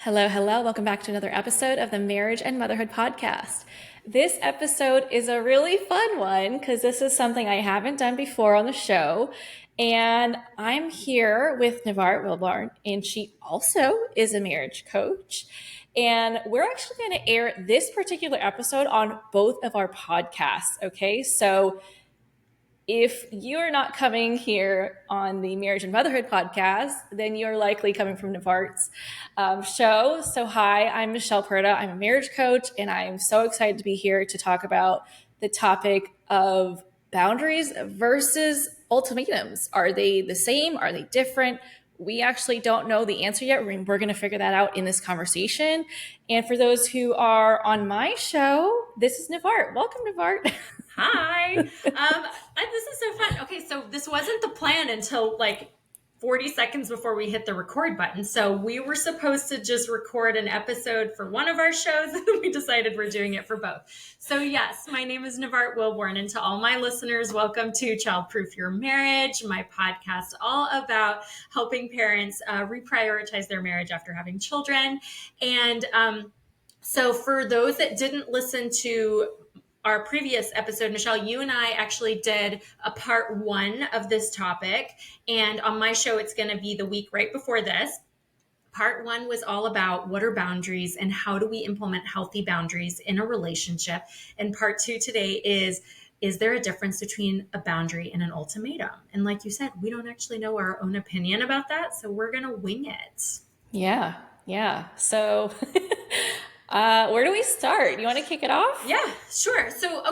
Hello, hello. Welcome back to another episode of the Marriage and Motherhood Podcast. This episode is a really fun one because this is something I haven't done before on the show. And I'm here with Navarre Wilborn, and she also is a marriage coach. And we're actually going to air this particular episode on both of our podcasts. Okay. So if you're not coming here on the Marriage and Motherhood podcast, then you're likely coming from Navarre's show. So, hi, I'm Michelle Purta. I'm a marriage coach, and I'm so excited to be here to talk about the topic of boundaries versus ultimatums. Are they the same? Are they different? We actually don't know the answer yet. We're going to figure that out in this conversation. And for those who are on my show, this is Navarre. Welcome, Navarre. Hi. This is so fun. Okay, so this wasn't the plan until like 40 seconds before we hit the record button. So we were supposed to just record an episode for one of our shows, and we decided we're doing it for both. So yes, my name is Navarre Wilborn, and to all my listeners, welcome to Childproof Your Marriage, my podcast all about helping parents reprioritize their marriage after having children. And so for those that didn't listen to our previous episode, Michelle, you and I actually did a part one of this topic. And on my show, it's going to be the week right before this. Part one was all about what are boundaries and how do we implement healthy boundaries in a relationship. And part two today is there a difference between a boundary and an ultimatum? And like you said, we don't actually know our own opinion about that. So we're going to wing it. Yeah. So, where do we start? You want to kick it off? Yeah, sure. So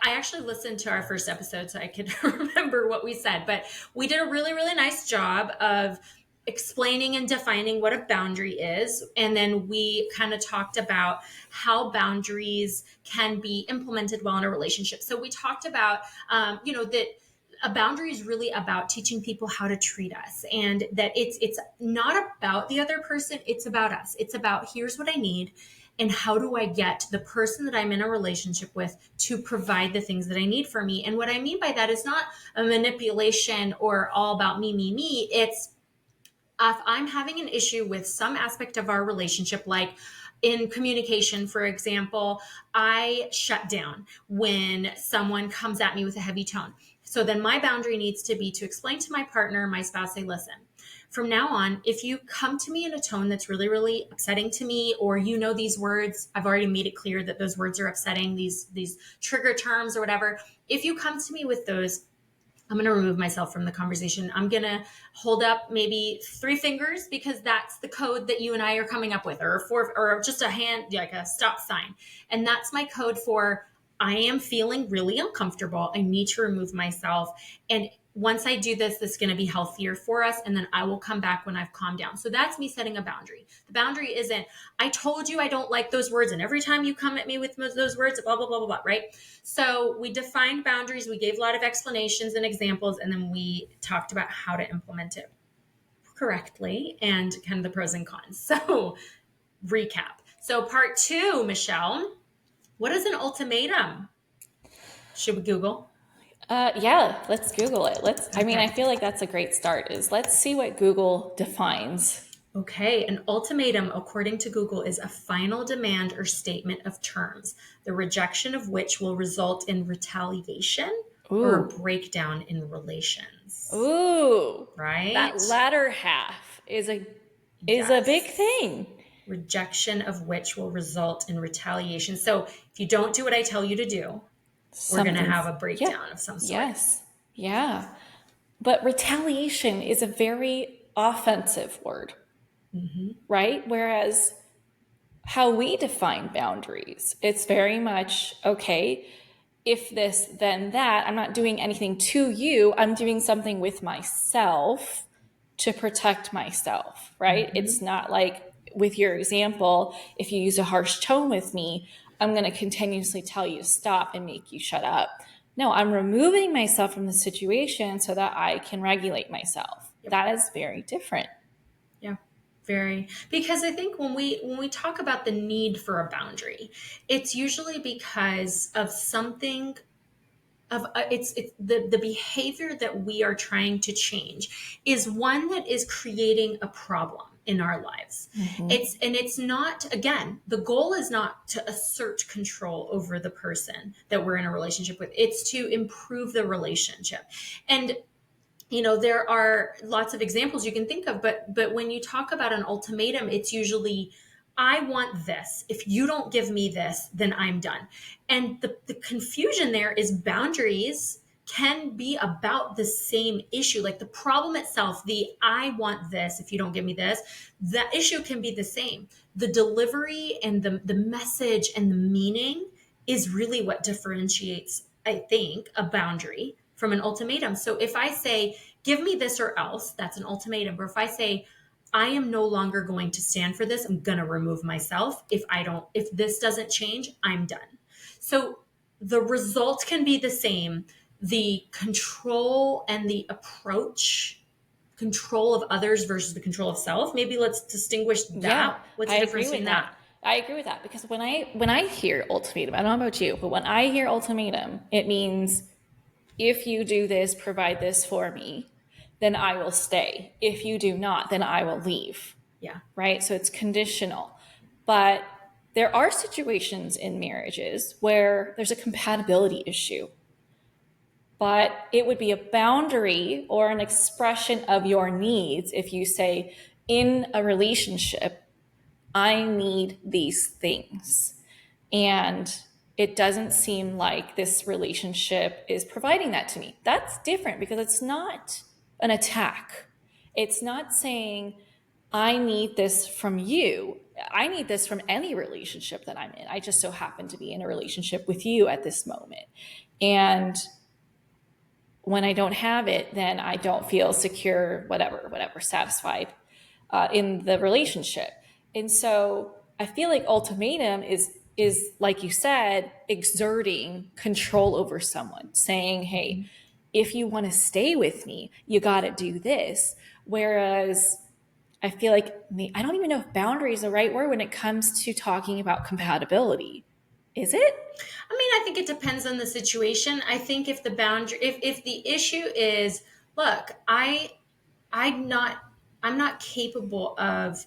I actually listened to our first episode so I could remember what we said, but we did a really, really nice job of explaining and defining what a boundary is. And then we kind of talked about how boundaries can be implemented well in a relationship. So we talked about, that a boundary is really about teaching people how to treat us, and that it's not about the other person. It's about us. It's about, here's what I need, and how do I get the person that I'm in a relationship with to provide the things that I need for me. And what I mean by that is not a manipulation or all about me. It's if I'm having an issue with some aspect of our relationship, like in communication, for example, I shut down when someone comes at me with a heavy tone. So then my boundary needs to be to explain to my partner, my spouse, say, listen, from now on, if you come to me in a tone that's really, really upsetting to me, or these words, I've already made it clear that those words are upsetting, these trigger terms or whatever. If you come to me with those, I'm going to remove myself from the conversation. I'm going to hold up maybe 3 fingers because that's the code that you and I are coming up with, or 4, or just a hand, like a stop sign. And that's my code for, I am feeling really uncomfortable. I need to remove myself. And once I do this, this is going to be healthier for us. And then I will come back when I've calmed down. So that's me setting a boundary. The boundary isn't, I told you I don't like those words, and every time you come at me with those words, blah, blah, blah, blah, blah, right? So we defined boundaries. We gave a lot of explanations and examples, and then we talked about how to implement it correctly and kind of the pros and cons. So recap. So part 2, Michelle, what is an ultimatum? Should we Google? Yeah, let's Google it. I feel like that's a great start, let's see what Google defines. Okay, an ultimatum, according to Google, is a final demand or statement of terms, the rejection of which will result in retaliation or a breakdown in relations. Ooh. Right? That latter half is a big thing. Rejection of which will result in retaliation. So if you don't do what I tell you to do, we're going to have a breakdown of some sort. Yes. Yeah. But retaliation is a very offensive word, right? Whereas how we define boundaries, it's very much, okay, if this, then that. I'm not doing anything to you. I'm doing something with myself to protect myself, right? It's not like with your example, if you use a harsh tone with me, I'm going to continuously tell you to stop and make you shut up. No, I'm removing myself from the situation so that I can regulate myself. Yep. That is very different. Yeah, very. Because I think when we talk about the need for a boundary, it's usually because of something of it's the behavior that we are trying to change is one that is creating a problem. in our lives. Mm-hmm. It's not, again, the goal is not to assert control over the person that we're in a relationship with. It's to improve the relationship. And there are lots of examples you can think of, but when you talk about an ultimatum, it's usually, I want this. If you don't give me this, then I'm done. And the confusion there is boundaries can be about the same issue. Like the problem itself, the I want this, if you don't give me this, the issue can be the same. The delivery and the message and the meaning is really what differentiates, I think, a boundary from an ultimatum. So if I say, give me this or else, that's an ultimatum. Or if I say, I am no longer going to stand for this, I'm going to remove myself. If this doesn't change, I'm done. So the result can be the same. The control and the approach, control of others versus the control of self. Maybe let's distinguish Yeah, that. What's I the agree difference with between that. that? I agree with that because when I hear ultimatum, I don't know about you, but when I hear ultimatum, it means if you do this, provide this for me, then I will stay. If you do not, then I will leave. Yeah. Right? So it's conditional. But there are situations in marriages where there's a compatibility issue, but it would be a boundary or an expression of your needs if you say, in a relationship, I need these things. And it doesn't seem like this relationship is providing that to me. That's different because it's not an attack. It's not saying, I need this from you. I need this from any relationship that I'm in. I just so happen to be in a relationship with you at this moment. And when I don't have it, then I don't feel secure, whatever, satisfied in the relationship. And so I feel like ultimatum is like you said, exerting control over someone, saying, "Hey, if you want to stay with me, you got to do this." Whereas I feel like I don't even know if boundary is the right word when it comes to talking about compatibility. Is it? I mean, I think it depends on the situation. I think if the boundary, if the issue is, look, I'm not, I'm not capable of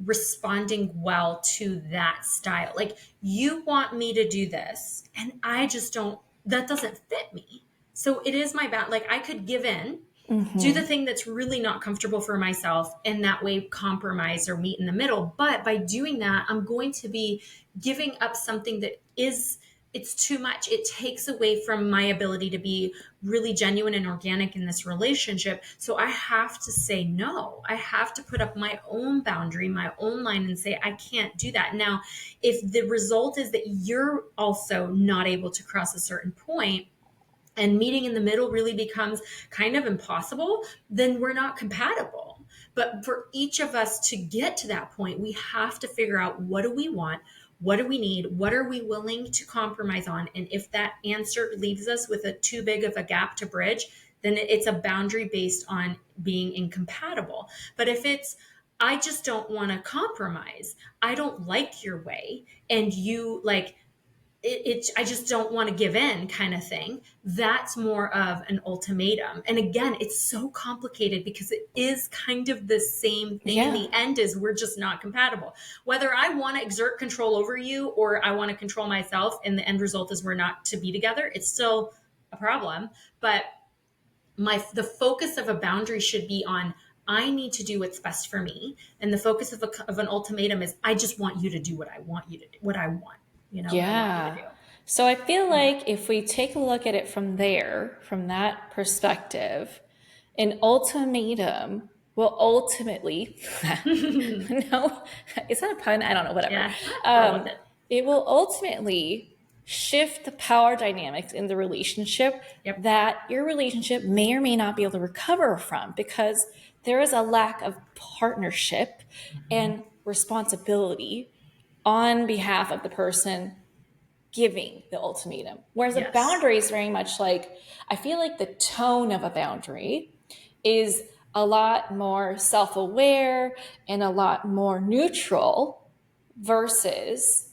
responding well to that style. Like you want me to do this, and I just don't. That doesn't fit me. So it is my bound. Like I could give in, do the Mm-hmm. thing that's really not comfortable for myself, and that way compromise or meet in the middle. But by doing that, I'm going to be giving up something that is, it's too much. It takes away from my ability to be really genuine and organic in this relationship. So I have to say no. I have to put up my own boundary, my own line, and say I can't do that. Now, if the result is that you're also not able to cross a certain point, and meeting in the middle really becomes kind of impossible, then we're not compatible. But for each of us to get to that point, we have to figure out, what do we want? What do we need? What are we willing to compromise on? And if that answer leaves us with a too big of a gap to bridge, then it's a boundary based on being incompatible. But if it's, I just don't want to compromise, I don't like your way, and you like, I just don't want to give in kind of thing, that's more of an ultimatum. And again, it's so complicated because it is kind of the same thing. In Yeah. the end is, we're just not compatible. Whether I want to exert control over you or I want to control myself, and the end result is we're not to be together, it's still a problem. But the focus of a boundary should be on, I need to do what's best for me, and the focus of an ultimatum is, I just want you to do what I want you to do, what I want, what I want you to Yeah. do. So I feel like if we take a look at it from there, from that perspective, an ultimatum will ultimately, no, is that a pun? I don't know, whatever. Yeah, roll with Um, it. it will ultimately shift the power dynamics in the relationship Yep. that your relationship may or may not be able to recover from because there is a lack of partnership and responsibility on behalf of the person giving the ultimatum. Whereas a Yes. boundary is very much like, I feel like the tone of a boundary is a lot more self aware and a lot more neutral versus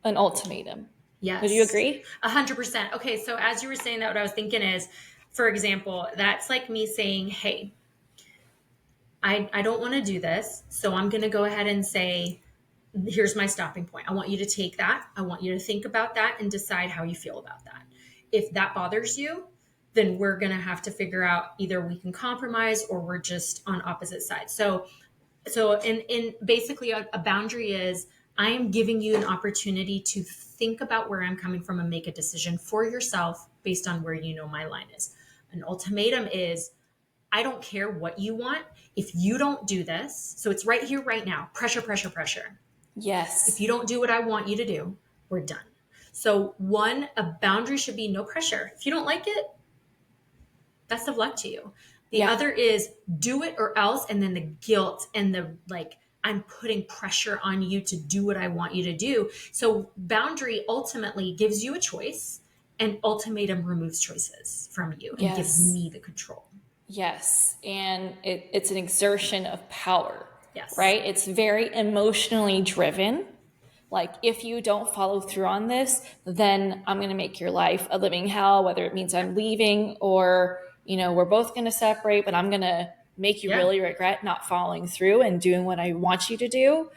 an ultimatum. Would you Yes. agree? 100%. Okay. So as you were saying that, what I was thinking is, for example, that's like me saying, hey, I don't want to do this. So I'm going to go ahead and say, here's my stopping point. I want you to take that. I want you to think about that and decide how you feel about that. If that bothers you, then we're going to have to figure out either we can compromise or we're just on opposite sides. So in basically a boundary is I am giving you an opportunity to think about where I'm coming from and make a decision for yourself based on where you know my line is. An ultimatum is I don't care what you want. If you don't do this, so it's right here, right now, pressure, pressure, pressure. If Yes. you don't do what I want you to do, we're done. So, one, a boundary should be no pressure. If you don't like it, best of luck to you. The Yeah. other is do it or else, and then the guilt and the like, I'm putting pressure on you to do what I want you to do. So, boundary ultimately gives you a choice, and ultimatum removes choices from you and gives Yes. me the control. Yes. And it's an exertion of power, Yes. right? It's very emotionally driven. Like, if you don't follow through on this, then I'm going to make your life a living hell, whether it means I'm leaving or, we're both going to separate, but I'm going to make you Yeah. really regret not following through and doing what I want you to do.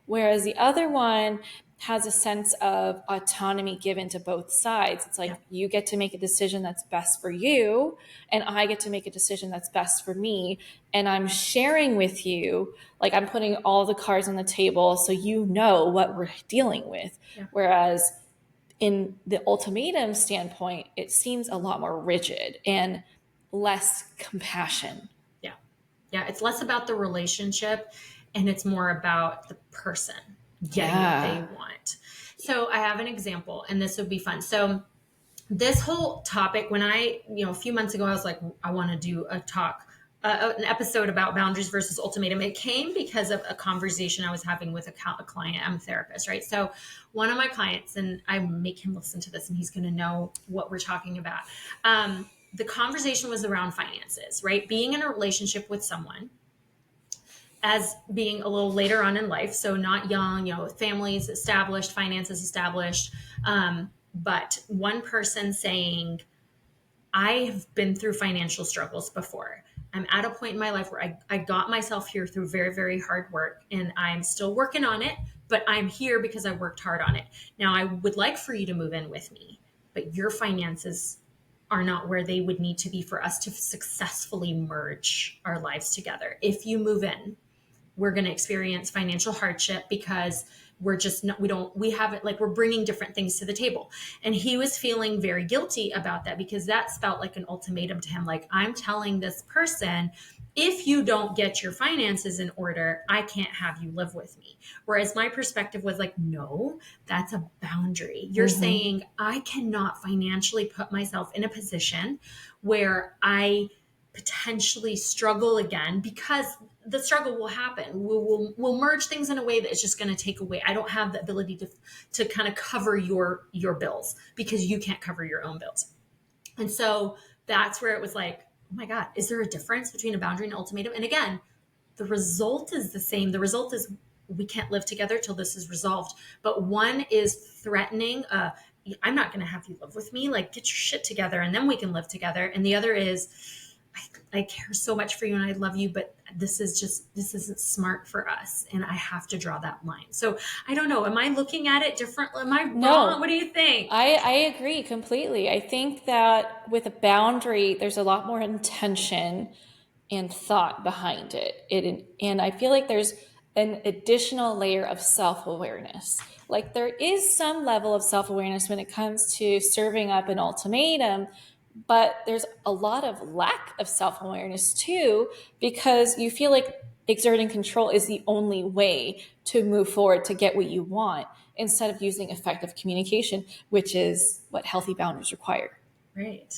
Whereas the other one has a sense of autonomy given to both sides. It's like Yeah. you get to make a decision that's best for you, and I get to make a decision that's best for me. And I'm sharing with you, like I'm putting all the cards on the table so you know what we're dealing with. Yeah. Whereas in the ultimatum standpoint, it seems a lot more rigid and less compassion. Yeah. Yeah. It's less about the relationship and it's more about the person getting what they Yeah. want. So I have an example and this would be fun. So this whole topic, when a few months ago, I was like, I want to do an episode about boundaries versus ultimatum. It came because of a conversation I was having with a client. I'm a therapist, right? So one of my clients, and I make him listen to this and he's going to know what we're talking about. The conversation was around finances, right? Being in a relationship with someone as being a little later on in life, so not young, families established, finances established, but one person saying, I have been through financial struggles before. I'm at a point in my life where I got myself here through very, very hard work and I'm still working on it, but I'm here because I worked hard on it. Now, I would like for you to move in with me, but your finances are not where they would need to be for us to successfully merge our lives together. If you move in, we're going to experience financial hardship because we're just not, we haven't, like, we're bringing different things to the table. And he was feeling very guilty about that because that felt like an ultimatum to him. Like, I'm telling this person, if you don't get your finances in order, I can't have you live with me. Whereas my perspective was like, no, that's a boundary. You're saying I cannot financially put myself in a position where I potentially struggle again because the struggle will happen. We'll merge things in a way that is just going to take away. I don't have the ability to kind of cover your bills because you can't cover your own bills. And so that's where it was like, oh my God, is there a difference between a boundary and ultimatum? And again, the result is the same. The result is we can't live together till this is resolved. But one is threatening, I'm not going to have you live with me. Like, get your shit together and then we can live together. And the other is, I care so much for you and I love you, but this isn't smart for us. And I have to draw that line. So I don't know. Am I looking at it differently? Am I wrong? No, What do you think? I agree completely. I think that with a boundary, there's a lot more intention and thought behind it. And I feel like there's an additional layer of self-awareness. Like, there is some level of self-awareness when it comes to serving up an ultimatum, but there's a lot of lack of self-awareness too, because you feel like exerting control is the only way to move forward to get what you want, instead of using effective communication, which is what healthy boundaries require. Right.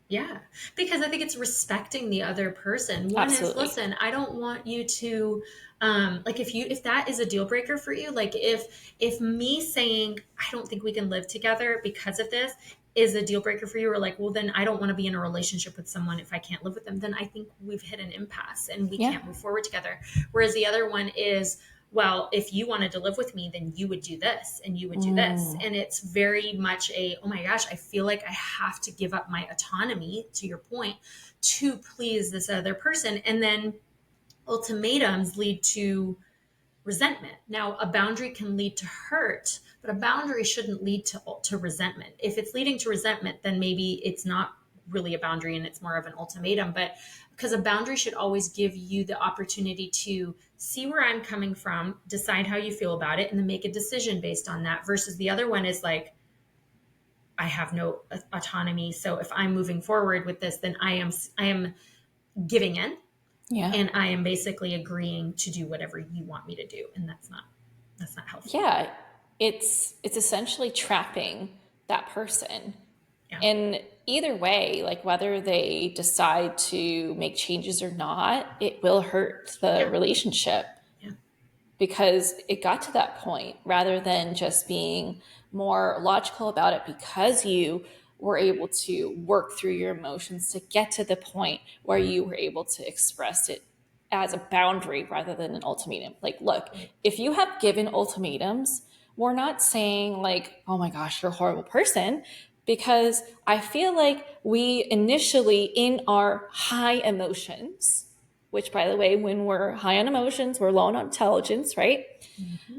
Yeah. Because I think it's respecting the other person. One is, Absolutely. listen, I don't want you to, like, if that is a deal breaker for you, like if me saying, I don't think we can live together because of this is a deal breaker for you, or like, well, then I don't want to be in a relationship with someone if I can't live with them, then I think we've hit an impasse and we Yeah. can't move forward together. Whereas the other one is, well, if you wanted to live with me, then you would do this and you would do this. And it's very much oh my gosh, I feel like I have to give up my autonomy, to your point, to please this other person. And then ultimatums lead to resentment. Now, a boundary can lead to hurt, but a boundary shouldn't lead to resentment. If it's leading to resentment, then maybe it's not really a boundary and it's more of an ultimatum. But because a boundary should always give you the opportunity to see where I'm coming from, decide how you feel about it, and then make a decision based on that. Versus the other one is like, I have no autonomy. So if I'm moving forward with this, then I am giving in, Yeah. and I am basically agreeing to do whatever you want me to do, and that's not healthy. Yeah. It's essentially trapping that person. Yeah, And either way, like whether they decide to make changes or not, it will hurt the yeah, relationship yeah, because it got to that point rather than just being more logical about it because you were able to work through your emotions to get to the point where you were able to express it as a boundary rather than an ultimatum. Like, look, right. if you have given ultimatums, we're not saying, like, oh my gosh, you're a horrible person, because I feel like we initially, in our high emotions, which, by the way, when we're high on emotions, we're low on intelligence, right? Mm-hmm.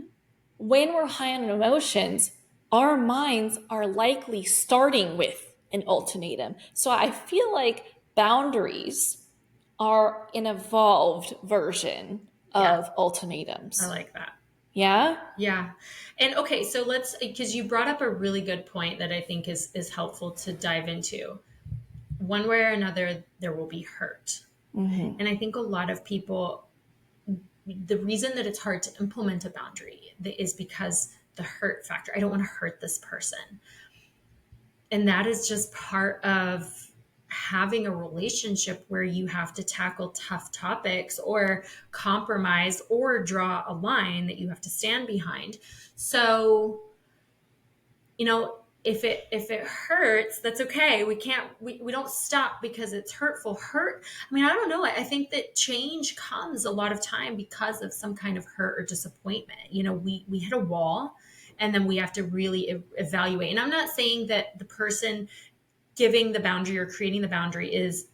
When we're high on emotions, our minds are likely starting with an ultimatum. So I feel like boundaries are an evolved version Yeah, of I ultimatums. like that. Yeah? Yeah. And okay, so let's, because you brought up a really good point that I think is helpful to dive into. One way or another, there will be hurt. Mm-hmm. And I think a lot of people, the reason that it's hard to implement a boundary is because the hurt factor. I don't want to hurt this person. And that is just part of having a relationship where you have to tackle tough topics or compromise or draw a line that you have to stand behind. So, if it hurts, that's okay. We don't stop because it's hurtful. I mean, I don't know. I think that change comes a lot of time because of some kind of hurt or disappointment. We hit a wall, and then we have to really evaluate. And I'm not saying that the person giving the boundary or creating the boundary is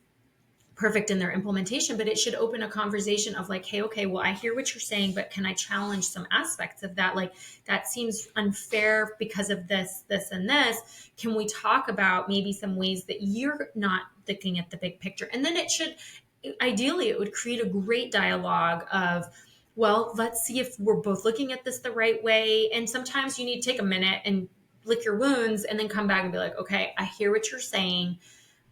perfect in their implementation, but it should open a conversation of like, hey, okay, well, I hear what you're saying, but can I challenge some aspects of that? Like, that seems unfair because of this, and this. Can we talk about maybe some ways that you're not looking at the big picture? And then ideally, it would create a great dialogue of, well, let's see if we're both looking at this the right way. And sometimes you need to take a minute and lick your wounds and then come back and be like, okay, I hear what you're saying.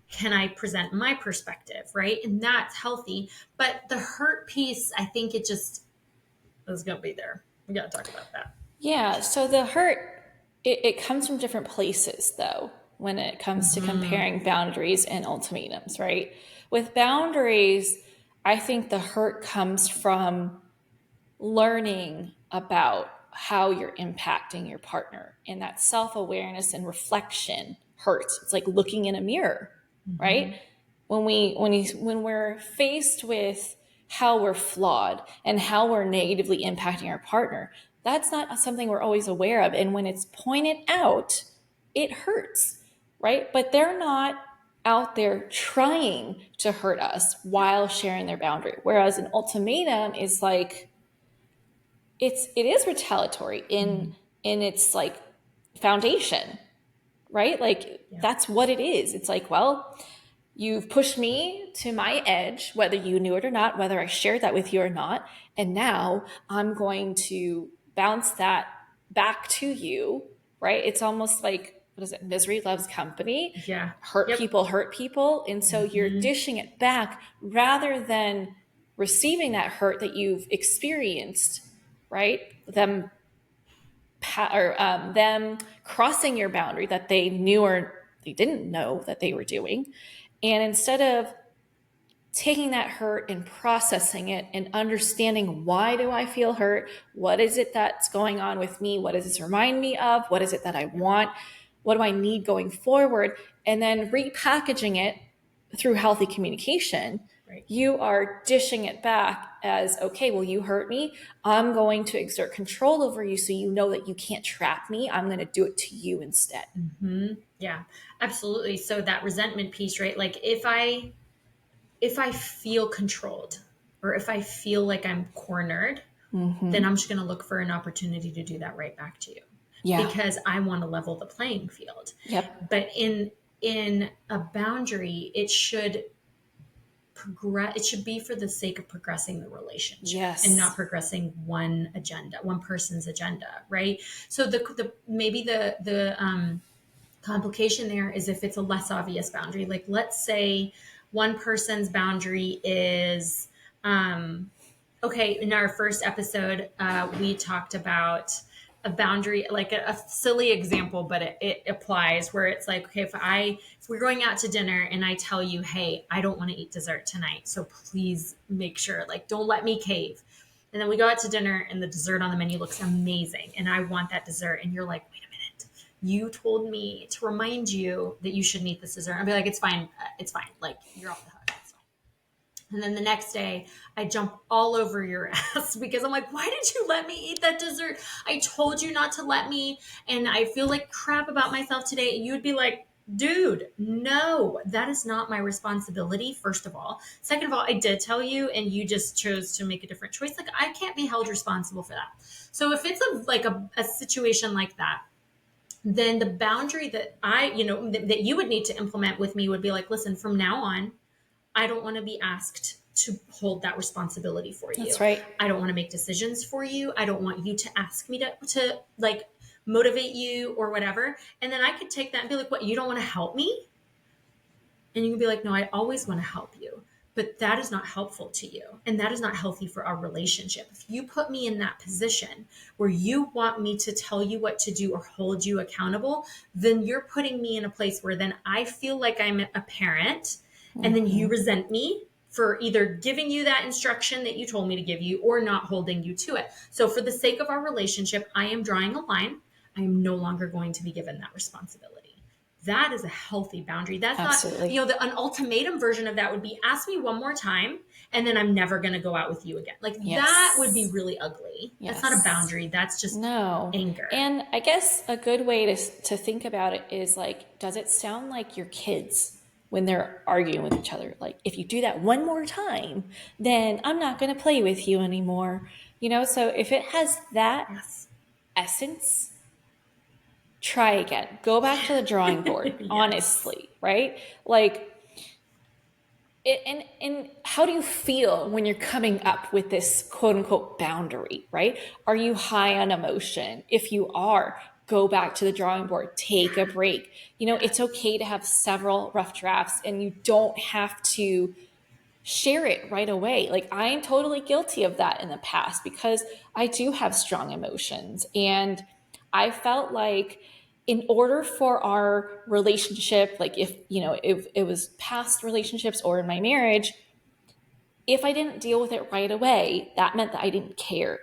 Can I present my perspective? Right. And that's healthy. But the hurt piece, I think it just is going to be there. We got to talk about that. Yeah. So the hurt, it comes from different places, though, when it comes to Mm-hmm. comparing boundaries and ultimatums, right? With boundaries, I think the hurt comes from learning about how you're impacting your partner, and that self-awareness and reflection hurts. It's like looking in a mirror, right? Mm-hmm. When we're faced with how we're flawed and how we're negatively impacting our partner, that's not something we're always aware of, and when it's pointed out, it hurts, right? But they're not out there trying to hurt us while sharing their boundary, whereas an ultimatum is like, it is retaliatory Mm-hmm. in its like foundation, right? Like Yeah. that's what it is. It's like, well, you've pushed me to my edge, whether you knew it or not, whether I shared that with you or not, and now I'm going to bounce that back to you, right? It's almost like, what is it, misery loves company. Yeah. Hurt Yep. people hurt people, and so you're Mm-hmm. dishing it back rather than receiving that hurt that you've experienced, right? Them crossing your boundary that they knew or they didn't know that they were doing, and instead of taking that hurt and processing it and understanding, why do I feel hurt, what is it that's going on with me, what does this remind me of, what is it that I want, what do I need going forward, and then repackaging it through healthy communication, Right. you are dishing it back as, okay, well, you hurt me, I'm going to exert control over you so you know that you can't trap me, I'm going to do it to you instead. Mm-hmm. Yeah. Absolutely. So that resentment piece, right? Like if I feel controlled, or if I feel like I'm cornered, then I'm just going to look for an opportunity to do that right back to you, Yeah. because I want to level the playing field. Yep. But in a boundary, it should progress. It should be for the sake of progressing the relationship and not Yes. progressing one person's agenda, right? So the maybe the complication there is if it's a less obvious boundary. Like, let's say one person's boundary is, okay, in our first episode, we talked about a boundary, like a silly example, but it applies, where it's like, okay, if we're going out to dinner and I tell you, hey, I don't want to eat dessert tonight, so please make sure, like, don't let me cave. And then we go out to dinner and the dessert on the menu looks amazing and I want that dessert, and you're like, wait a minute, you told me to remind you that you shouldn't eat this dessert. I'll be like, it's fine, like, you're off the hook, it's fine. And then the next day, I jump all over your ass because I'm like, why did you let me eat that dessert? I told you not to let me. And I feel like crap about myself today. And you would be like, dude, no, that is not my responsibility, first of all. Second of all, I did tell you, and you just chose to make a different choice. Like, I can't be held responsible for that. So if it's a situation like that, then the boundary that that you would need to implement with me would be like, listen, from now on, I don't want to be asked to hold that responsibility for you. That's right. I don't want to make decisions for you. I don't want you to ask me to like motivate you or whatever. And then I could take that and be like, what, you don't want to help me? And you can be like, no, I always want to help you. But that is not helpful to you. And that is not healthy for our relationship. If you put me in that position where you want me to tell you what to do or hold you accountable, then you're putting me in a place where then I feel like I'm a parent, and then you resent me for either giving you that instruction that you told me to give you or not holding you to it. So for the sake of our relationship, I am drawing a line. I am no longer going to be given that responsibility. That is a healthy boundary. That's not, Absolutely. an ultimatum version of that would be, ask me one more time and then I'm never going to go out with you again. Like, that would be Yes. really ugly. That's not a Yes. boundary. That's just No. anger. And I guess a good way to think about it is like, does it sound like your kids when they're arguing with each other? Like, if you do that one more time, then I'm not going to play with you anymore. So if it has that Yes. essence, try again. Go back to the drawing board, Yes. honestly, right? Like, and how do you feel when you're coming up with this quote unquote boundary, right? Are you high on emotion? If you are, go back to the drawing board, take a break. It's okay to have several rough drafts, and you don't have to share it right away. Like, I'm totally guilty of that in the past because I do have strong emotions. And I felt like in order for our relationship, like if it was past relationships or in my marriage, if I didn't deal with it right away, that meant that I didn't care.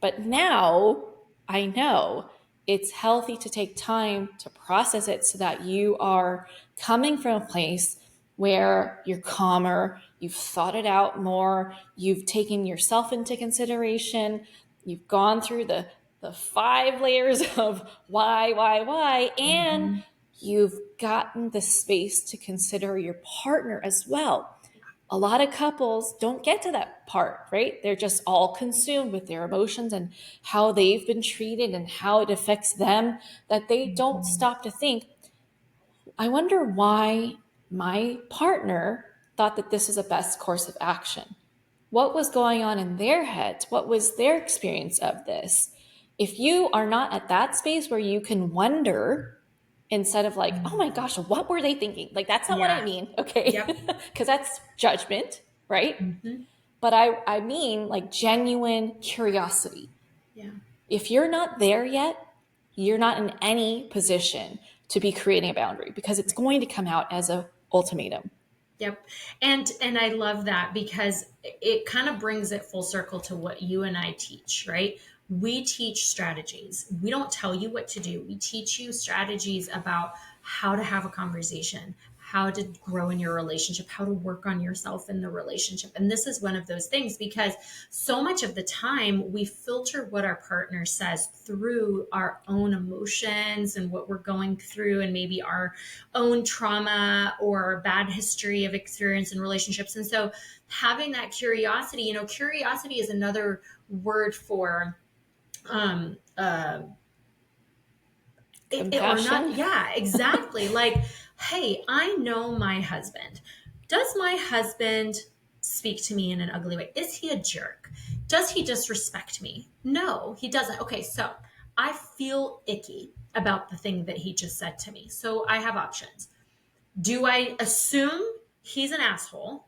But now I know it's healthy to take time to process it so that you are coming from a place where you're calmer, you've thought it out more, you've taken yourself into consideration, you've gone through the 5 layers of why, and Mm-hmm. you've gotten the space to consider your partner as well. A lot of couples don't get to that part, right? They're just all consumed with their emotions and how they've been treated and how it affects them, that they don't Mm-hmm. stop to think, I wonder why my partner thought that this is the best course of action. What was going on in their heads? What was their experience of this? If you are not at that space where you can wonder instead of like, oh my gosh, what were they thinking? Like, that's not what I Yeah. mean, okay? Yep. Because that's judgment, right? Mm-hmm. But I mean like genuine curiosity. Yeah. If you're not there yet, you're not in any position to be creating a boundary because it's going to come out as a ultimatum. Yep. And I love that because it kind of brings it full circle to what you and I teach, right? We teach strategies. We don't tell you what to do. We teach you strategies about how to have a conversation, how to grow in your relationship, how to work on yourself in the relationship. And this is one of those things, because so much of the time we filter what our partner says through our own emotions and what we're going through, and maybe our own trauma or bad history of experience in relationships. And so having that curiosity, curiosity is another word for um uh or not. Compassion. Yeah, exactly. Like, hey, I know my husband. Does my husband speak to me in an ugly way? Is he a jerk? Does he disrespect me? No, he doesn't. Okay, so I feel icky about the thing that he just said to me. So I have options. Do I assume he's an asshole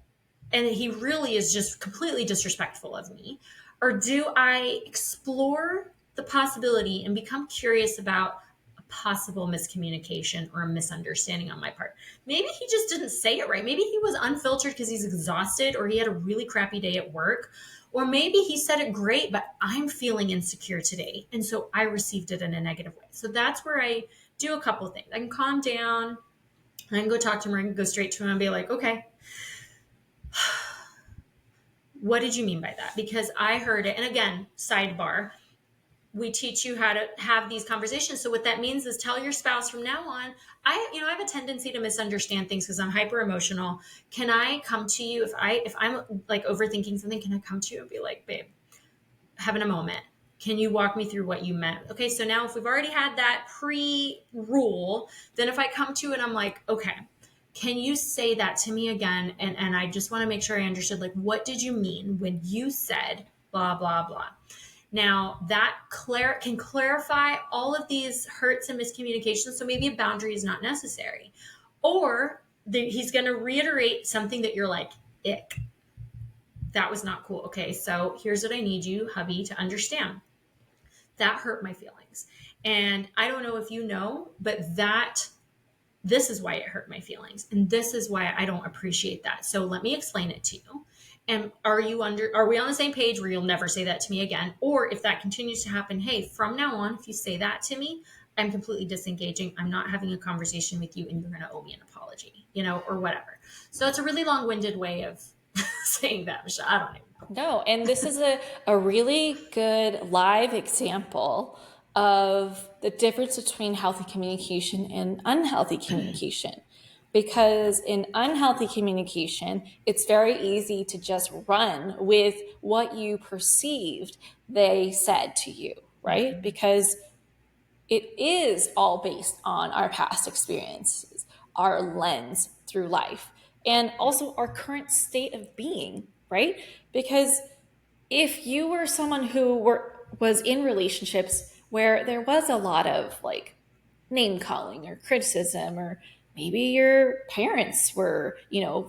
and he really is just completely disrespectful of me? Or do I explore the possibility and become curious about a possible miscommunication or a misunderstanding on my part? Maybe he just didn't say it right. Maybe he was unfiltered because he's exhausted, or he had a really crappy day at work. Or maybe he said it great, but I'm feeling insecure today. And so I received it in a negative way. So that's where I do a couple of things. I can calm down, I can go talk to him, or I can go straight to him and be like, okay, what did you mean by that? Because I heard it. And again, sidebar, we teach you how to have these conversations. So what that means is tell your spouse from now on, I have a tendency to misunderstand things because I'm hyper emotional. Can I come to you if I'm like overthinking something? Can I come to you and be like, babe, having a moment? Can you walk me through what you meant? Okay, so now if we've already had that pre-rule, then if I come to you and I'm like, okay, can you say that to me again? And I just want to make sure I understood, like, what did you mean when you said blah, blah, blah? Now that can clarify all of these hurts and miscommunications. So maybe a boundary is not necessary, or he's going to reiterate something that you're like, ick, that was not cool. Okay, so here's what I need you, hubby, to understand. That hurt my feelings. And I don't know if you know, but this is why it hurt my feelings. And this is why I don't appreciate that. So let me explain it to you. And are we on the same page where you'll never say that to me again? Or if that continues to happen, hey, from now on, if you say that to me, I'm completely disengaging. I'm not having a conversation with you, and you're going to owe me an apology, or whatever. So it's a really long-winded way of saying that, Michelle. I don't even know. No, and this is a really good live example of the difference between healthy communication and unhealthy communication. Because in unhealthy communication, it's very easy to just run with what you perceived they said to you, right? Mm-hmm. Because it is all based on our past experiences, our lens through life, and Yeah. also our current state of being, right? Because if you were someone who was in relationships where there was a lot of like name calling or criticism, or maybe your parents were,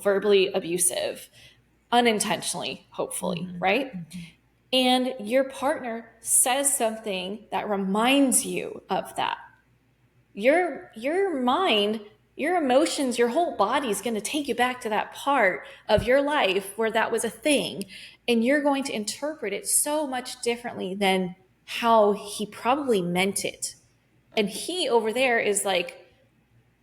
verbally abusive unintentionally, hopefully, Mm-hmm. right? Mm-hmm. And your partner says something that reminds you of that, your mind, your emotions, your whole body is going to take you back to that part of your life where that was a thing, and you're going to interpret it so much differently than how he probably meant it. And he over there is like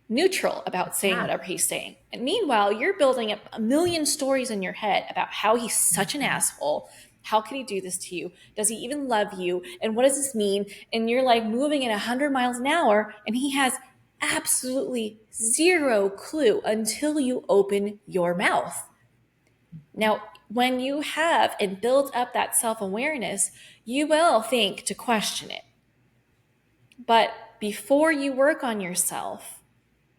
neutral about saying Yeah. whatever he's saying. And meanwhile, you're building up a million stories in your head about how he's such an Mm-hmm. asshole. How could he do this to you? Does he even love you? And what does this mean? And you're like moving at 100 miles an hour, and he has absolutely zero clue until you open your mouth. Now, when you have and build up that self awareness, you will think to question it. But before you work on yourself,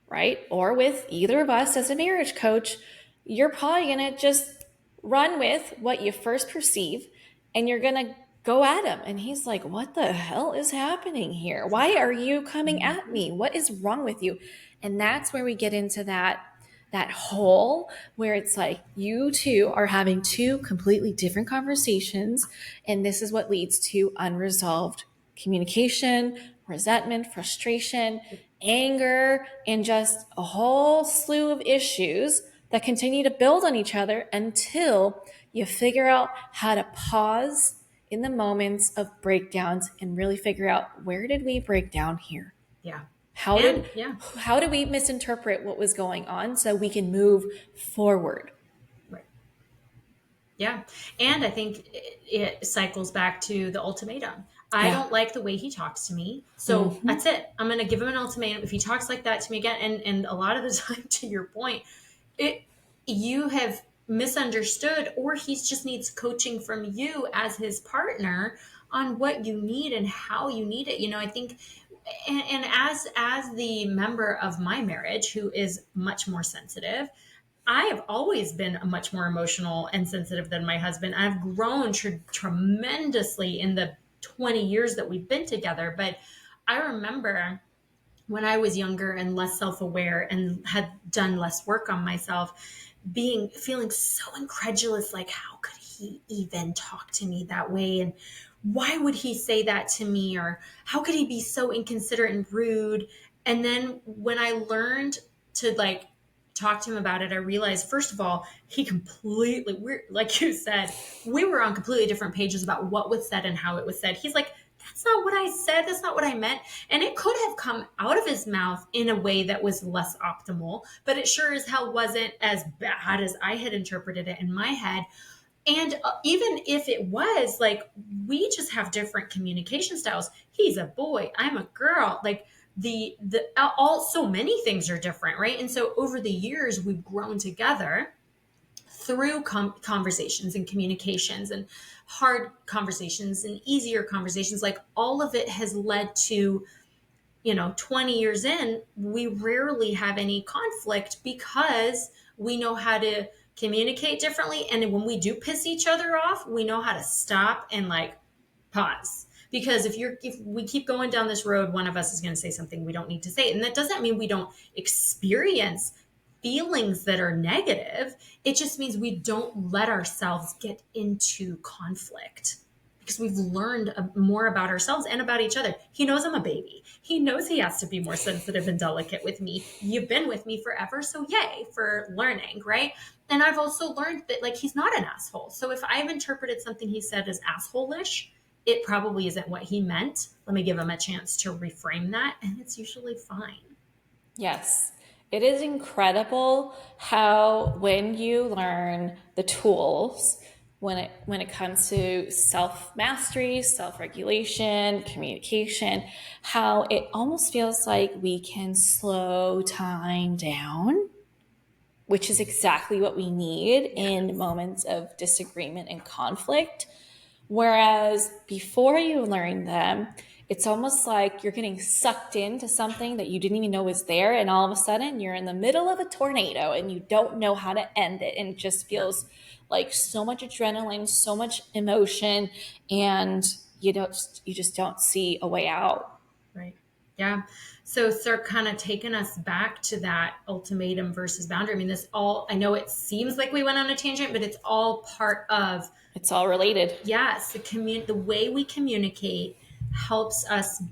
right? Or with either of us as a marriage coach, you're probably going to just run with what you first perceive, and you're going to go at him. And he's like, what the hell is happening here? Why are you coming at Mm-hmm. me? What is wrong with you? And that's where we get into that hole where it's like you two are having two completely different conversations, and this is what leads to unresolved communication, resentment, frustration, anger, and just a whole slew of issues that continue to build on each other until you figure out how to pause in the moments of breakdowns and really figure out, where did we break down here? Yeah. How did And yeah, how do we misinterpret what was going on so we can move forward? right. Yeah. And I think it cycles back to the ultimatum. I Yeah. don't like the way he talks to me. So Hmm. that's it. I'm going to give him an ultimatum. If he talks like that to me again, and a lot of the time, to your point, it you have misunderstood, or he just needs coaching from you as his partner on what you need and how you need it. I think, and as the member of my marriage who is much more sensitive, I have always been much more emotional and sensitive than my husband. I've grown tremendously in the 20 years that we've been together. But I remember when I was younger and less self-aware and had done less work on myself, feeling so incredulous, like how could he even talk to me that way, and why would he say that to me, or how could he be so inconsiderate and rude? And then when I learned to like talk to him about it, I realized, first of all, he completely, we're like you said, we were on completely different pages about what was said and how it was said. He's like, that's not what I said, that's not what I meant. And it could have come out of his mouth in a way that was less optimal, but it sure as hell wasn't as bad as I had interpreted it in my head. And even if it was, like, we just have different communication styles. He's a boy, I'm a girl. Like, the all so many things are different, right? And so over the years, we've grown together through conversations and communications and hard conversations and easier conversations. Like, all of it has led to, 20 years in, we rarely have any conflict because we know how to communicate differently. And when we do piss each other off, we know how to stop and like pause. Because if we keep going down this road, one of us is going to say something we don't need to say. And that doesn't mean we don't experience feelings that are negative. It just means we don't let ourselves get into conflict because we've learned more about ourselves and about each other. He knows I'm a baby. He knows he has to be more sensitive and delicate with me. You've been with me forever, so yay for learning, right? And I've also learned that, like, he's not an asshole. So if I've interpreted something he said as asshole-ish, it probably isn't what he meant. Let me give him a chance to reframe that, and it's usually fine. Yes. It is incredible how when you learn the tools when it comes to self-mastery, self-regulation, communication, how it almost feels like we can slow time down, which is exactly what we need in Yes. moments of disagreement and conflict. Whereas before you learn them, it's almost like you're getting sucked into something that you didn't even know was there. And all of a sudden, you're in the middle of a tornado and you don't know how to end it. And it just Yep. feels like so much adrenaline, so much emotion, and you just don't see a way out. Right. Yeah. So start kind of taking us back to that ultimatum versus boundary. I mean, this all, I know it seems like we went on a tangent, but it's all part of, It's all related. yes, the way we communicate helps us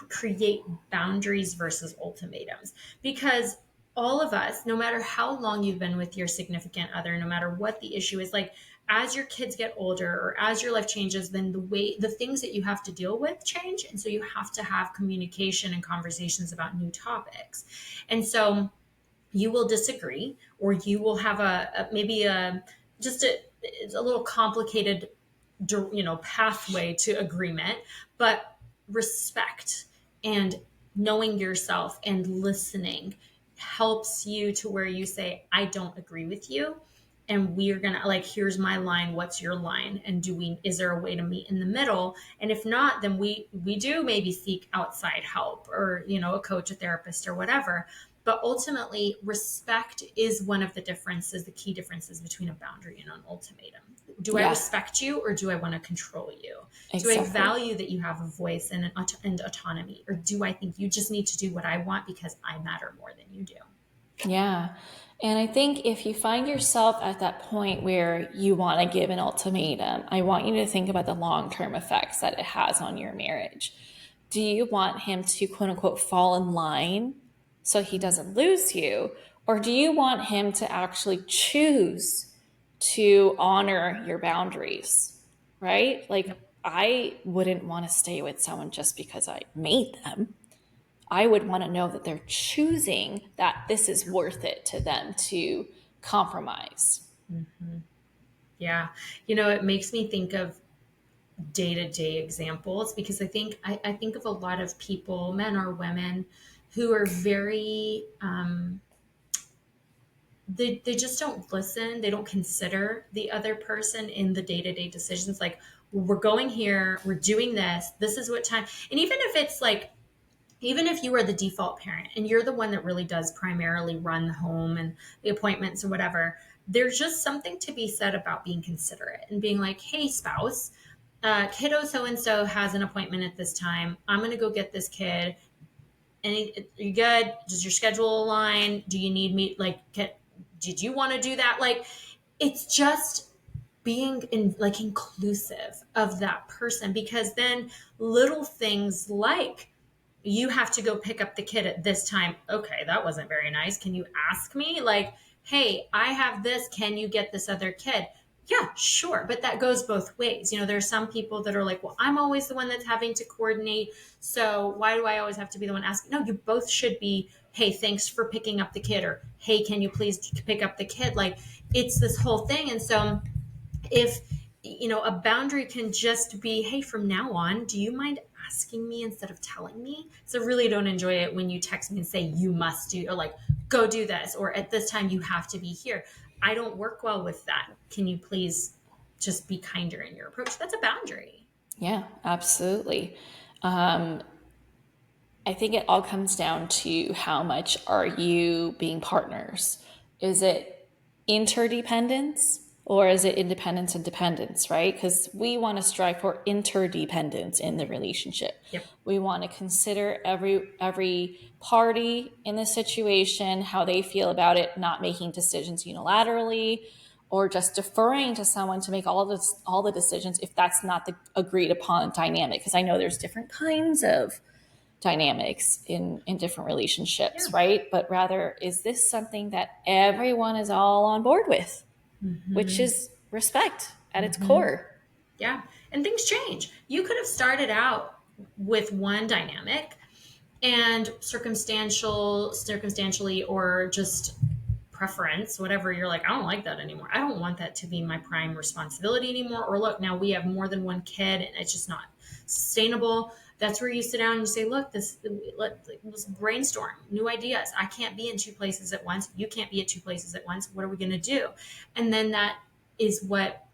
create boundaries versus ultimatums. Because all of us, no matter how long you've been with your significant other, no matter what the issue is, like, as your kids get older or as your life changes, then the things that you have to deal with change. And so you have to have communication and conversations about new topics. And so you will disagree, or you will have maybe just a little complicated pathway to agreement. But respect and knowing yourself and listening helps you to where you say, I don't agree with you, and we're gonna, like, here's my line, what's your line, and is there a way to meet in the middle? And if not, then we do maybe seek outside help, or a coach, a therapist, or whatever. But ultimately, respect is one of the key differences between a boundary and an ultimatum. Do I Yeah, respect you, or do I want to control you? Do I exactly. value that you have a voice and autonomy, or do I think you just need to do what I want because I matter more than you do? Yeah. And I think if you find yourself at that point where you want to give an ultimatum, I want you to think about the long term effects that it has on your marriage. Do you want him to quote unquote fall in line so he doesn't lose you? Or do you want him to actually choose to honor your boundaries? Right? Like, Yep. I wouldn't want to stay with someone just because I made them. I would want to know that they're choosing that this is worth it to them to compromise. Mm-hmm. Yeah. You know, it makes me think of day-to-day examples because I think of a lot of people, men or women, who are very they just don't listen. They don't consider the other person in the day-to-day decisions. Like, well, we're going here, we're doing this is what time. And even if it's like, even if you are the default parent and you're the one that really does primarily run the home and the appointments and whatever, there's just something to be said about being considerate and being like, hey, spouse, kiddo so and so has an appointment at this time. I'm going to go get this kid. Are you good? Does your schedule align? Do you need me? Like, did you want to do that? Like, it's just being like inclusive of that person, because then little things like, you have to go pick up the kid at this time. Okay, that wasn't very nice. Can you ask me? Like, hey, I have this. Can you get this other kid? Yeah, sure. But that goes both ways. You know, there's some people that are like, well, I'm always the one that's having to coordinate. So why do I always have to be the one asking? No, you both should be, hey, thanks for picking up the kid, or hey, can you please pick up the kid? Like, it's this whole thing. And so if, you know, a boundary can just be, hey, from now on, do you mind asking me instead of telling me? So I really don't enjoy it when you text me and say you must do, or like, go do this, or at this time you have to be here. I don't work well with that. Can you please just be kinder in your approach? That's a boundary. Yeah, absolutely. Um, I think it all comes down to how much are you being partners? Is it interdependence or is it independence and dependence, right? Because we want to strive for interdependence in the relationship. Yep. We want to consider every party in the situation, how they feel about it, not making decisions unilaterally or just deferring to someone to make all the decisions if that's not the agreed upon dynamic. Because I know there's different kinds of dynamics in different Yeah. relationships, right? But rather, is this something that everyone is all on board with, which Mm-hmm. is respect at its Mm-hmm. core? Yeah. And things change. You could have started out with one dynamic, and circumstantially, or just preference, whatever, you're like, I don't like that anymore. I don't want that to be my prime responsibility anymore. Or look, now we have more than one kid and it's just not sustainable. That's where you sit down and you say, look, let's brainstorm new ideas. I can't be in two places at once. You can't be at two places at once. What are we going to do? And then that is what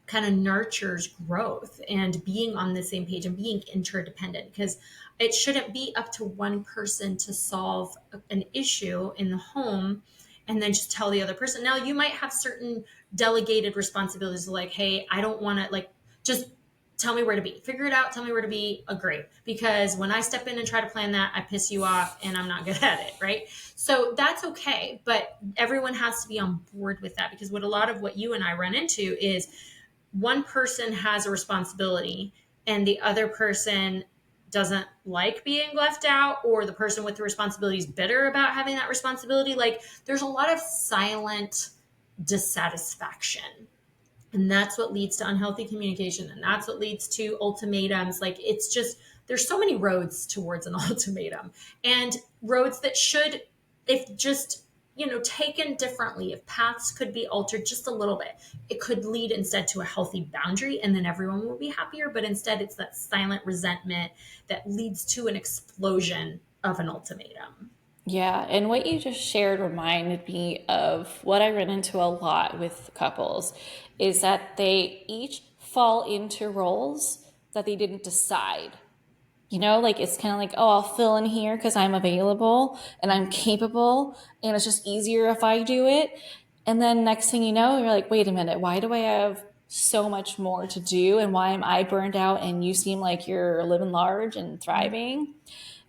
kind of nurtures growth and being on the same page and being interdependent, because it shouldn't be up to one person to solve an issue in the home and then just tell the other person. Now, you might have certain delegated responsibilities, like, hey, I don't want to, like, just tell me where to be, figure it out, tell me where to be. Agree, because when I step in and try to plan that, I piss you off and I'm not good at it, right? So that's okay, but everyone has to be on board with that, because what a lot of what you and I run into is one person has a responsibility and the other person doesn't like being left out, or the person with the responsibility is bitter about having that responsibility. Like, there's a lot of silent dissatisfaction, and that's what leads to unhealthy communication, and that's what leads to ultimatums. Like, it's just, there's so many roads towards an ultimatum, and roads that should, if just, you know, taken differently, if paths could be altered just a little bit, it could lead instead to a healthy boundary, and then everyone will be happier. But instead, it's that silent resentment that leads to an explosion of an ultimatum. Yeah, and what you just shared reminded me of what I run into a lot with couples is that they each fall into roles that they didn't decide. You know, like it's kind of like, oh, I'll fill in here because I'm available and I'm capable and it's just easier if I do it. And then next thing you know, you're like, wait a minute, why do I have so much more to do? And why am I burned out and you seem like you're living large and thriving?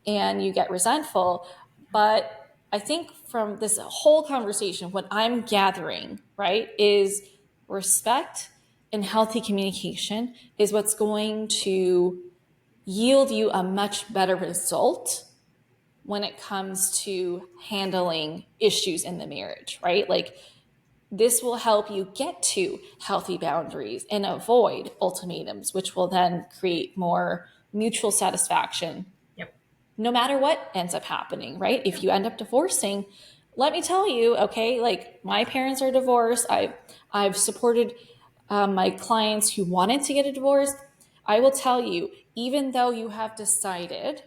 And you get resentful. But I think from this whole conversation, what I'm gathering, right, is respect and healthy communication is what's going to yield you a much better result when it comes to handling issues in the marriage, right? Like this will help you get to healthy boundaries and avoid ultimatums, which will then create more mutual satisfaction, Yep. no matter what ends up happening, right? If you end up divorcing, let me tell you, okay, like my parents are divorced. I've supported my clients who wanted to get a divorce. I will tell you, even though you have decided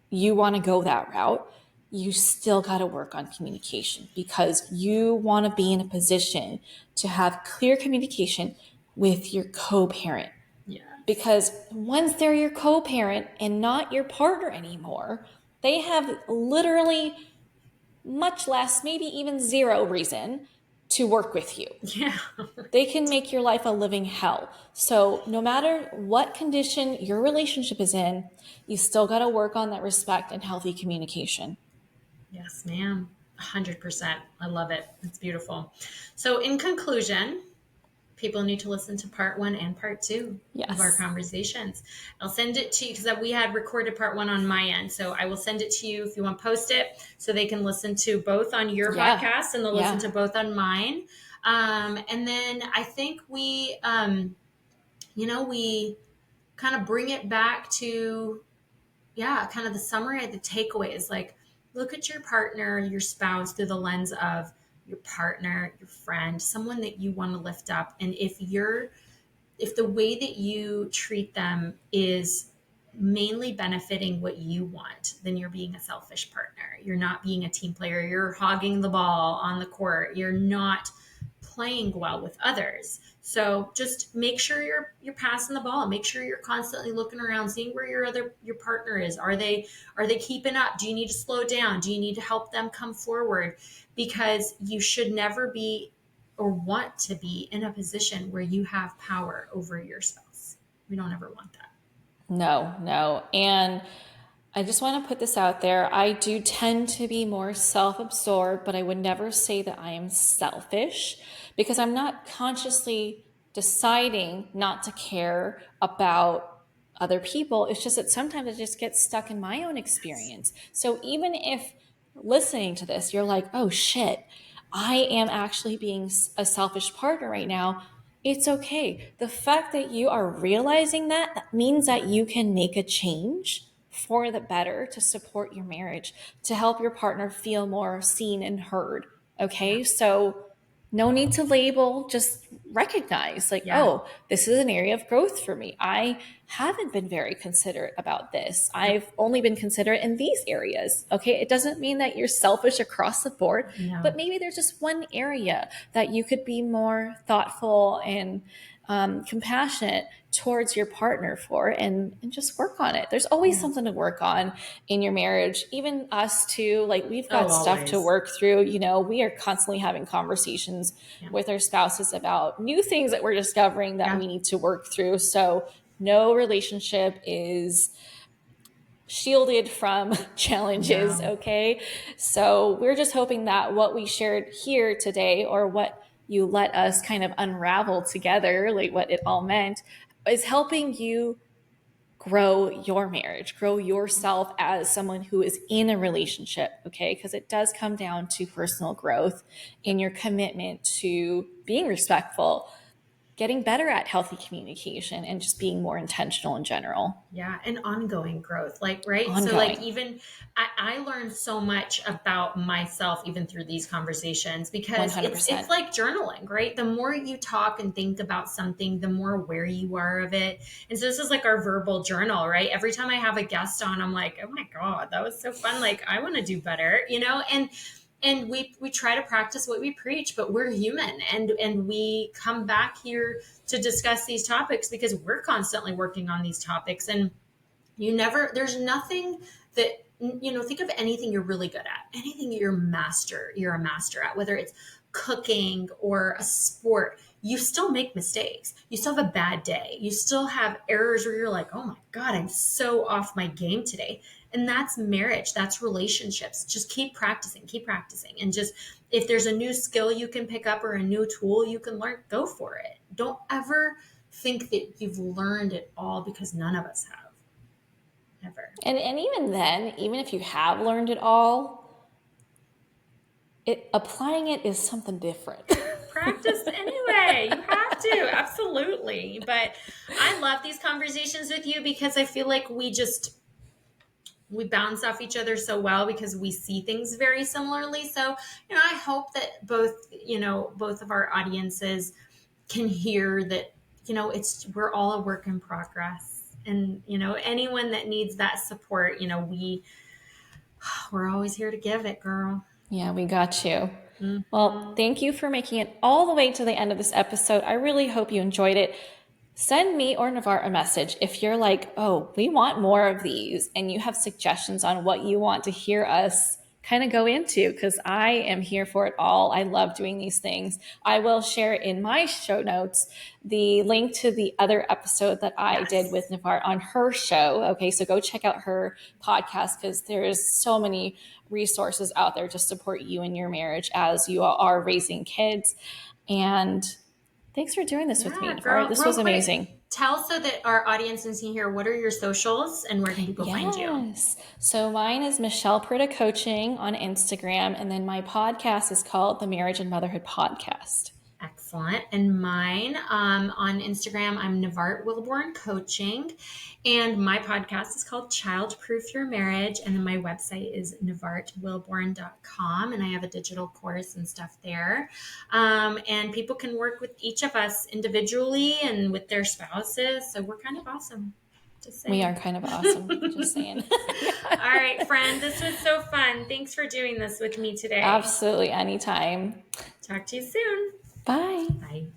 you want to go that route, you still got to work on communication because you want to be in a position to have clear communication with your co-parent. Yes. Because once they're your co-parent and not your partner anymore, they have literally much less, maybe even zero reason to work with you. Yeah. They can make your life a living hell. So no matter what condition your relationship is in, you still got to work on that respect and healthy communication. Yes, ma'am. 100%. I love it. It's beautiful. So, in conclusion, people need to listen to part 1 and part 2 of our Yes. conversations. I'll send it to you because we had recorded part 1 on my end. So I will send it to you if you want to post it so they can listen to both on your Yeah. podcast and they'll listen Yeah. to both on mine. And then I think we kind of bring it back to, yeah, kind of the summary of the takeaways. Like, look at your partner, your spouse through the lens of your partner, your friend, someone that you want to lift up. And if the way that you treat them is mainly benefiting what you want, then you're being a selfish partner. You're not being a team player. You're hogging the ball on the court. You're not playing well with others. So just make sure you're passing the ball. Make sure you're constantly looking around, seeing where your partner is. Are they keeping up? Do you need to slow down? Do you need to help them come forward? Because you should never be or want to be in a position where you have power over your spouse. We don't ever want that. No, no. And I just want to put this out there. I do tend to be more self absorbed, but I would never say that I am selfish because I'm not consciously deciding not to care about other people. It's just that sometimes I just get stuck in my own experience. So even if listening to this, you're like, oh shit, I am actually being a selfish partner right now. It's okay. The fact that you are realizing that means that you can make a change for the better to support your marriage, to help your partner feel more seen and heard. Yeah. Okay. So no need to label, just recognize like, Yeah. oh, this is an area of growth for me. I haven't been very considerate about this. Yep. I've only been considerate in these areas. Okay. It doesn't mean that you're selfish across the board, No. but maybe there's just one area that you could be more thoughtful and compassionate towards your partner for and just work on it. There's always Yeah. something to work on in your marriage. Even us too, like we've Oh, got stuff to always. work through. We are constantly having conversations Yeah. with our spouses about new things that we're discovering that Yeah. we need to work through. So no relationship is shielded from challenges, No. okay? So we're just hoping that what we shared here today, or what you let us kind of unravel together, like what it all meant, is helping you grow your marriage, grow yourself as someone who is in a relationship, okay? Because it does come down to personal growth and your commitment to being respectful, getting better at healthy communication, and just being more intentional in general. Yeah, and ongoing growth. Like, right? So, like, Ongoing. even I learned so much about myself even through these conversations because it's 100%. like journaling, right? The more you talk and think about something, the more aware you are of it. And so this is like our verbal journal, right? Every time I have a guest on, I'm like, oh my God, that was so fun. Like, I want to do better, and we try to practice what we preach, but we're human and we come back here to discuss these topics because we're constantly working on these topics. And there's nothing that, think of anything you're really good at, anything you're a master at, whether it's cooking or a sport. You still make mistakes. You still have a bad day. You still have errors where you're like, oh my God, I'm so off my game today. And that's marriage, that's relationships. Just keep practicing. And just, if there's a new skill you can pick up or a new tool you can learn, go for it. Don't ever think that you've learned it all, because none of us have. Ever. And even then, even if you have learned it all, applying it is something different. Practice anyway. You have to. Absolutely. But I love these conversations with you because I feel like we bounce off each other so well because we see things very similarly. So, I hope that both of our audiences can hear that, we're all a work in progress. And, anyone that needs that support, we're always here to give it, girl. Yeah, we got you. Well, Mhm. thank you for making it all the way to the end of this episode. I really hope you enjoyed it. Send me or Navarre a message if you're like, oh, we want more of these, and you have suggestions on what you want to hear us kind of go into, because I am here for it all. I love doing these things. I will share in my show notes the link to the other episode that I did with Yes. Navarre on her show. Okay, so go check out her podcast because there's so many resources out there to support you in your marriage as you are raising kids. And thanks for doing this with me, Yeah, Navarre. girl. This Real was quick, amazing. tell so that our audience can see here, what are your socials and where can people find you? Yes. So mine is Michelle Purta Coaching on Instagram. And then my podcast is called the Marriage and Motherhood Podcast. Excellent. And mine on Instagram, I'm Navart Wilborn Coaching. And my podcast is called Child Proof Your Marriage. And then my website is navartwilborn.com. And I have a digital course and stuff there. And people can work with each of us individually and with their spouses. So we're kind of awesome. Just We are saying. kind of awesome. Just saying. All right, friend. This was so fun. Thanks for doing this with me today. Absolutely. Anytime. Talk to you soon. Bye. Bye.